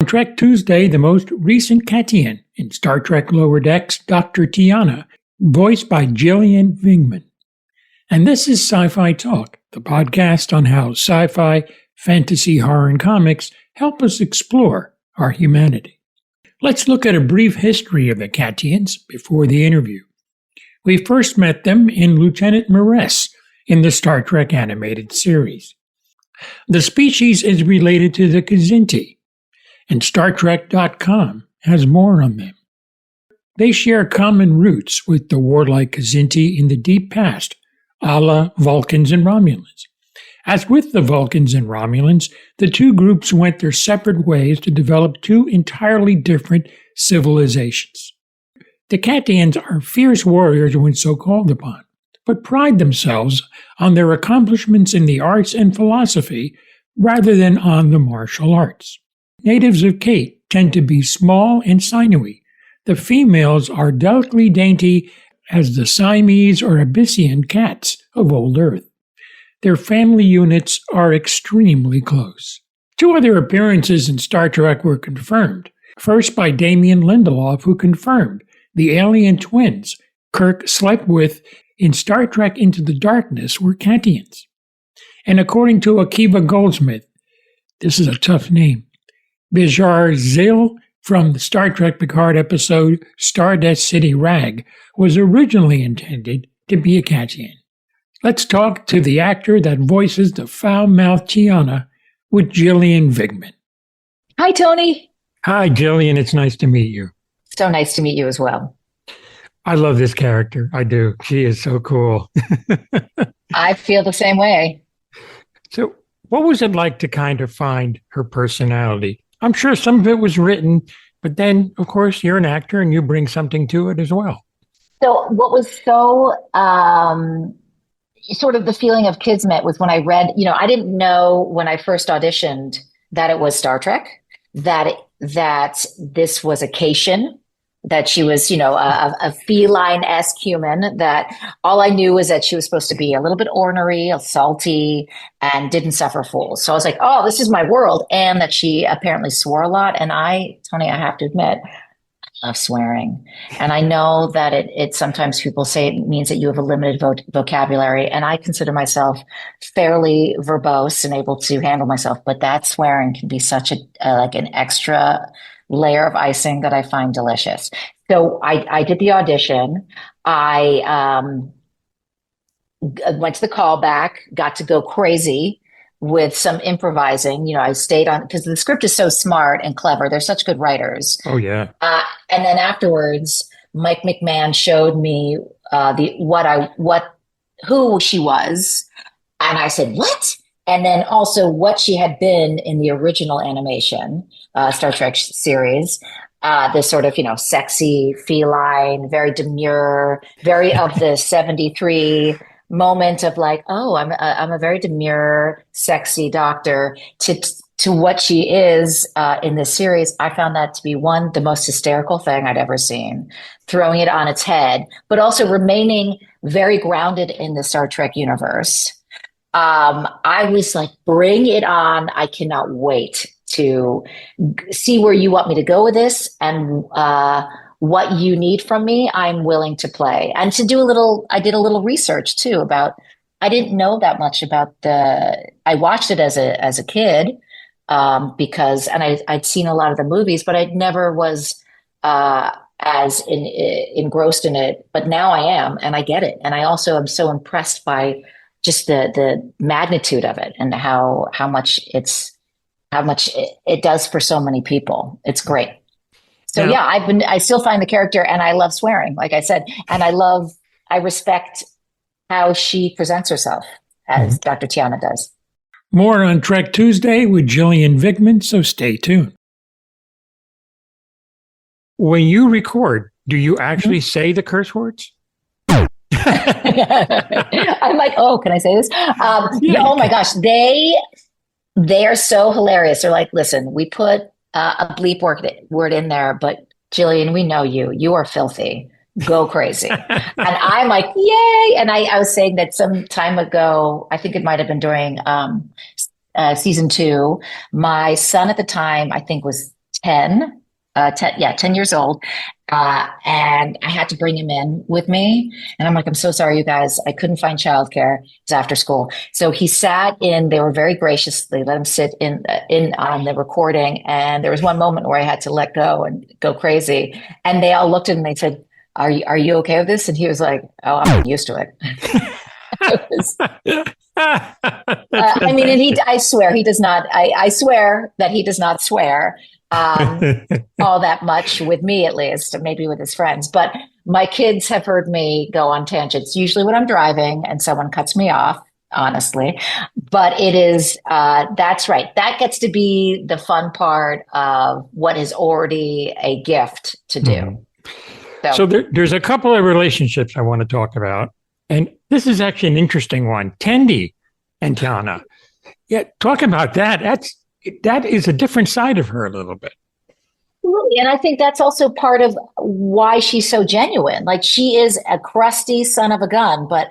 On Trek Tuesday, the most recent Katian in Star Trek Lower Decks, Dr. Tiana, voiced by Gillian Vingman. And this is Sci-Fi Talk, the podcast on how sci-fi, fantasy, horror, and comics help us explore our humanity. Let's look at a brief history of the Katians before the interview. We first met them in Lieutenant M'Ress in the Star Trek animated series. The species is related to the Kzinti, and StarTrek.com has more on them. They share common roots with the warlike Kzinti in the deep past, a la Vulcans and Romulans. As with the Vulcans and Romulans, the two groups went their separate ways to develop two entirely different civilizations. The Katians are fierce warriors when so called upon, but pride themselves on their accomplishments in the arts and philosophy rather than on the martial arts. Natives of Kate tend to be small and sinewy. The females are delicately dainty as the Siamese or Abyssinian cats of old Earth. Their family units are extremely close. Two other appearances in Star Trek were confirmed. First by Damon Lindelof, who confirmed the alien twins Kirk slept with in Star Trek Into the Darkness were Katians. And according to Akiva Goldsmith, this is a tough name, Bejar Zil from the Star Trek Picard episode Stardust City Rag was originally intended to be a Katian. Let's talk to the actor that voices the foul-mouthed Tiana with Gillian Vingman. Hi, Tony. Hi, Gillian. It's nice to meet you. So nice to meet you as well. I love this character. I do. She is so cool. I feel the same way. So what was it like to kind of find her personality? I'm sure some of it was written, but then, of course, you're an actor and you bring something to it as well. So what was so sort of the feeling of kismet was when I read, I didn't know when I first auditioned that it was Star Trek, that this was a Cation, that she was, a feline-esque human, that all I knew was that she was supposed to be a little bit ornery, salty, and didn't suffer fools. So I was like, oh, this is my world. And that she apparently swore a lot. And Tony, I have to admit, I love swearing. And I know that it sometimes people say it means that you have a limited vocabulary. And I consider myself fairly verbose and able to handle myself. But that swearing can be such like an extra layer of icing that I find delicious. So I did the audition. I went to the callback, got to go crazy with some improvising. I stayed on because the script is so smart and clever. They're such good writers. Oh yeah. And then afterwards, Mike McMahon showed me who she was, and I said, "What?" And then also what she had been in the original animation Star Trek series. This sort of, sexy, feline, very demure, very of the 73 moment of like, oh, I'm a very demure, sexy doctor to what she is in this series. I found that to be the most hysterical thing I'd ever seen, throwing it on its head, but also remaining very grounded in the Star Trek universe. I was like, bring it on. I cannot wait to see where you want me to go with this and what you need from me. I'm willing to play and to do I did a little research too I didn't know that much about I watched it as a kid because I'd seen a lot of the movies, but I never was as engrossed in it. But now I am, and I get it. And I also am so impressed by just the magnitude of it and how much it does for so many people. It's great. So yeah, I still find the character, and I love swearing, like I said, and I respect how she presents herself as Dr. Tiana does. More on Trek Tuesday with Gillian Vingman, so stay tuned. When you record, do you actually say the curse words? I'm like, oh, can I say this? Oh my gosh, they are so hilarious. They're like, listen, we put a bleep word in there, but Gillian, we know you. You are filthy. Go crazy. And I'm like, yay. And I was saying that some time ago, I think it might have been during season 2, my son at the time, I think was 10, 10 years old. And I had to bring him in with me. And I'm like, I'm so sorry, you guys. I couldn't find childcare. It's after school. So he sat in, they were very graciously let him sit in on the recording. And there was one moment where I had to let go and go crazy. And they all looked at him and they said, are you okay with this? And he was like, oh, I'm used to it. I mean, and I swear he does not, I swear that he does not swear all that much with me, at least, maybe with his friends. But my kids have heard me go on tangents, usually when I'm driving and someone cuts me off, honestly. But it is, that's right. That gets to be the fun part of what is already a gift to do. Mm-hmm. So there's a couple of relationships I want to talk about. And this is actually an interesting one. Tendi and Tiana. Yeah, talk about that. That is a different side of her a little bit. Absolutely. And I think that's also part of why she's so genuine. Like, she is a crusty son of a gun, but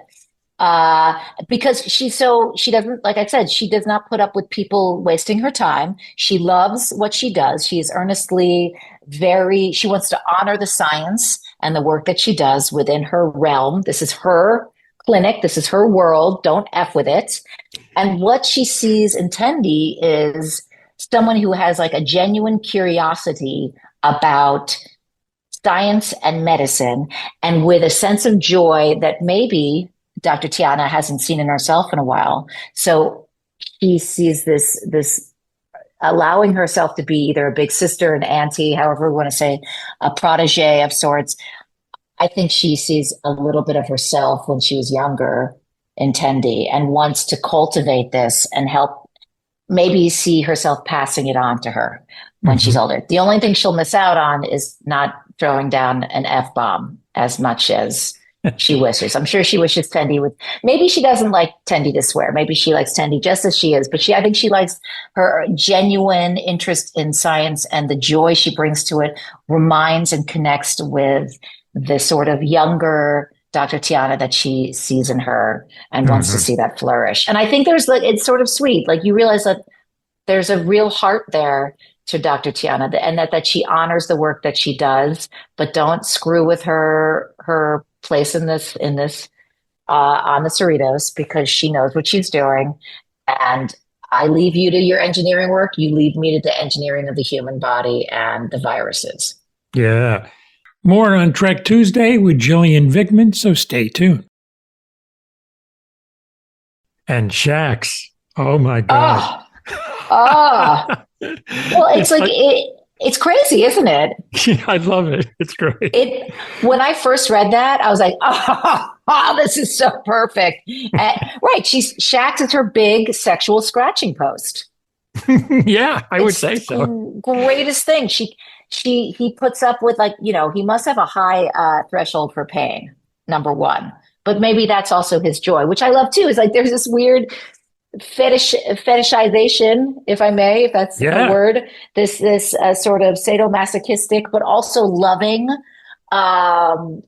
because she doesn't, like I said, she does not put up with people wasting her time. She loves what she does. She is earnestly she wants to honor the science and the work that she does within her realm. This is her clinic. This is her world. Don't F with it. And what she sees in Tendi is someone who has like a genuine curiosity about science and medicine, and with a sense of joy that maybe Dr. Tiana hasn't seen in herself in a while. So she sees this allowing herself to be either a big sister, an auntie, however we want to say, a protege of sorts. I think she sees a little bit of herself when she was younger in Tendi and wants to cultivate this and help maybe see herself passing it on to her when she's older. The only thing she'll miss out on is not throwing down an F-bomb as much as she wishes. I'm sure she wishes Tendi would. Maybe she doesn't like Tendi to swear. Maybe she likes Tendi just as she is. But I think she likes her genuine interest in science, and the joy she brings to it reminds and connects with the sort of younger Dr. Tiana that she sees in her and wants to see that flourish. And I think it's sort of sweet. Like, you realize that there's a real heart there to Dr. Tiana, and that she honors the work that she does, but don't screw with her place in this on the Cerritos, because she knows what she's doing. And I leave you to your engineering work. You leave me to the engineering of the human body and the viruses. Yeah. More on Trek Tuesday with Gillian Vigman, so stay tuned. And Shax. Oh my God. Well, it's like it's crazy, isn't it? Yeah, I love it. It's great. When I first read that, I was like, oh, this is so perfect. Right. Shax is her big sexual scratching post. Yeah, I would say so. Greatest thing. He puts up with, like, he must have a high threshold for pain, number one. But maybe that's also his joy, which I love too. Is like there's this weird fetishization, if I may, if that's a word, this sort of sadomasochistic, but also loving,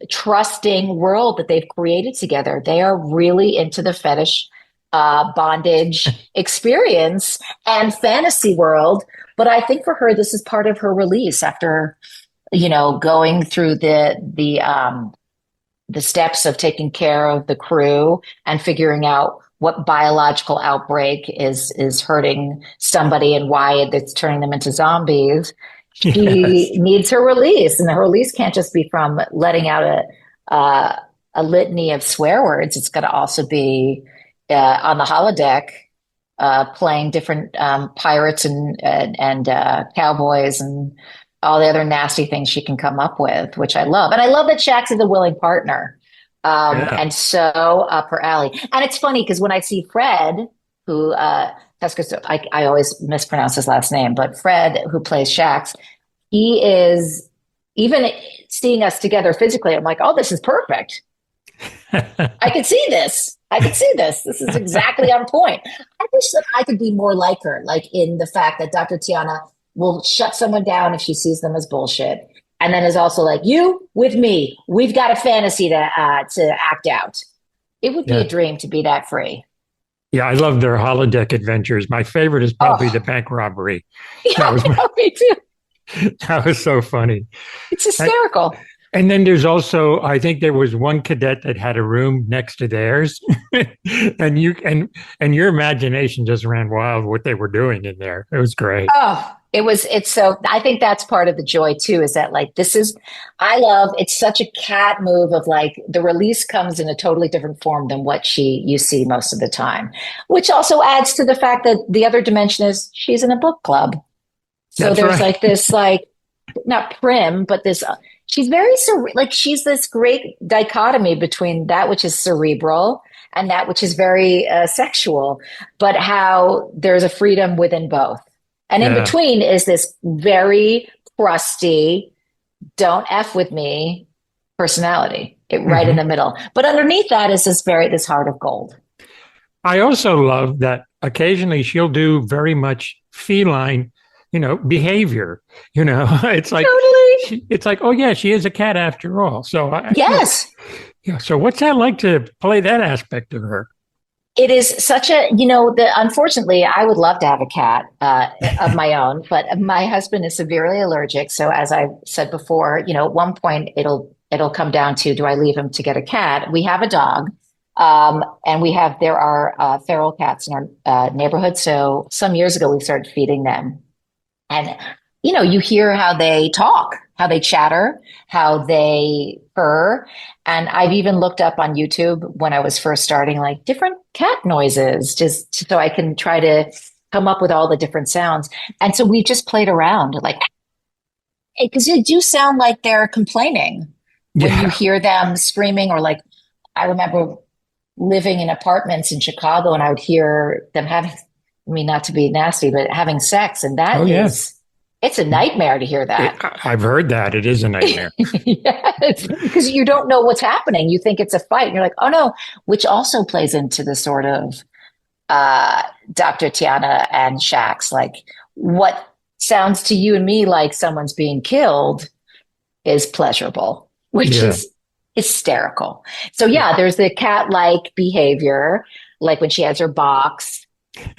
trusting world that they've created together. They are really into the fetish, bondage experience and fantasy world. But I think for her, this is part of her release after, going through the steps of taking care of the crew and figuring out what biological outbreak is hurting somebody and why it's turning them into zombies. She needs her release, and her release can't just be from letting out a litany of swear words. It's got to also be on the holodeck, playing different pirates and cowboys and all the other nasty things she can come up with, which I love. And I love that Shax is a willing partner. And so up her alley. And it's funny because when I see Fred, who I always mispronounce his last name, but Fred, who plays Shax, he is, even seeing us together physically, I'm like, oh, this is perfect. I can see this. This is exactly on point. I wish that I could be more like her, like in the fact that Dr. Tiana will shut someone down if she sees them as bullshit. And then is also like, you with me, we've got a fantasy to act out. It would be a dream to be that free. Yeah, I love their holodeck adventures. My favorite is probably the bank robbery. Yeah, me too. That was so funny. It's hysterical. And then there's also, I think there was one cadet that had a room next to theirs, and your imagination just ran wild what they were doing in there. It was great. Oh, it's so, I think that's part of the joy too, is that like, I love, it's such a cat move of like, the release comes in a totally different form than what you see most of the time, which also adds to the fact that the other dimension is she's in a book club. So That's there's right. like this, like, not prim, but this, she's very, like, she's this great dichotomy between that which is cerebral and that which is very sexual, but how there's a freedom within both. And in Yeah. between is this very crusty, don't F with me personality, right in Mhm. the middle. But underneath that is this heart of gold. I also love that occasionally she'll do very much feline, behavior. It's like Totally. it's like, oh yeah, she is a cat after all. So Yes. yeah. So what's that like to play that aspect of her? It is such a, unfortunately, I would love to have a cat of my own, but my husband is severely allergic. So as I said before, at one point it'll come down to, do I leave him to get a cat? We have a dog. And there are feral cats in our neighborhood. So some years ago, we started feeding them. And, you hear how they talk, how they chatter, how they purr. And I've even looked up on YouTube when I was first starting, like different cat noises, just so I can try to come up with all the different sounds. And so we just played around, like, because they do sound like they're complaining when you Yeah. hear them screaming, or like, I remember living in apartments in Chicago and I would hear them having, I mean, not to be nasty, but having sex. And Oh yeah. it's a nightmare to hear that. I've heard that it is a nightmare. Yes, because you don't know what's happening. You think it's a fight. And you're like, oh no, which also plays into the sort of Dr. Tiana and Shax, like what sounds to you and me like someone's being killed is pleasurable, which Yeah. is hysterical. So yeah, there's the cat-like behavior, like when she has her box.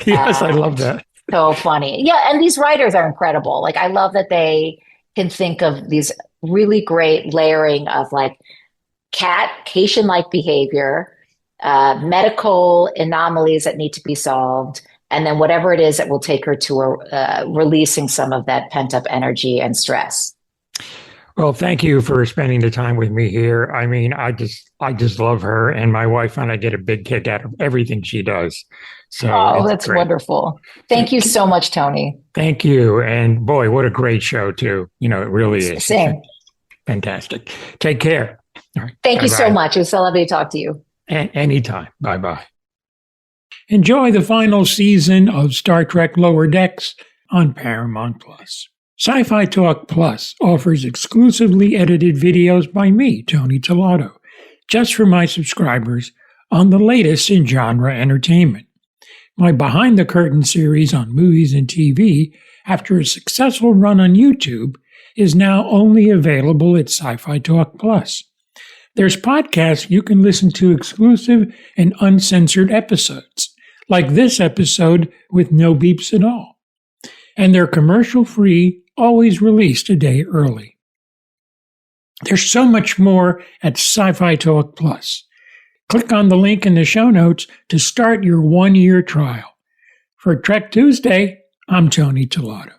Yes, I love And that. so funny. Yeah, and these writers are incredible. Like I love that they can think of these really great layering of like cation-like behavior, medical anomalies that need to be solved, and then whatever it is that will take her to releasing some of that pent-up energy and stress. Well, thank you for spending the time with me here. I mean, I just love her, and my wife and I get a big kick out of everything she does. So Oh, it's that's great. wonderful. So Thank you so much, Tony. thank you, and boy, what a great show too. It really is. Same. Fantastic. Take care. All right. Thank Bye you so bye. much. It was so lovely to talk to you. Anytime. Bye bye. Enjoy the final season of Star Trek Lower Decks on Paramount Plus. Sci-Fi Talk Plus offers exclusively edited videos by me, Tony Tolato, just for my subscribers on the latest in genre entertainment. My Behind the Curtain series on movies and TV, after a successful run on YouTube, is now only available at Sci-Fi Talk Plus. There's podcasts you can listen to exclusive and uncensored episodes, like this episode with no beeps at all. And they're commercial-free, always released a day early. There's so much more at Sci-Fi Talk Plus. Click on the link in the show notes to start your one-year trial. For Trek Tuesday, I'm Tony Tolato.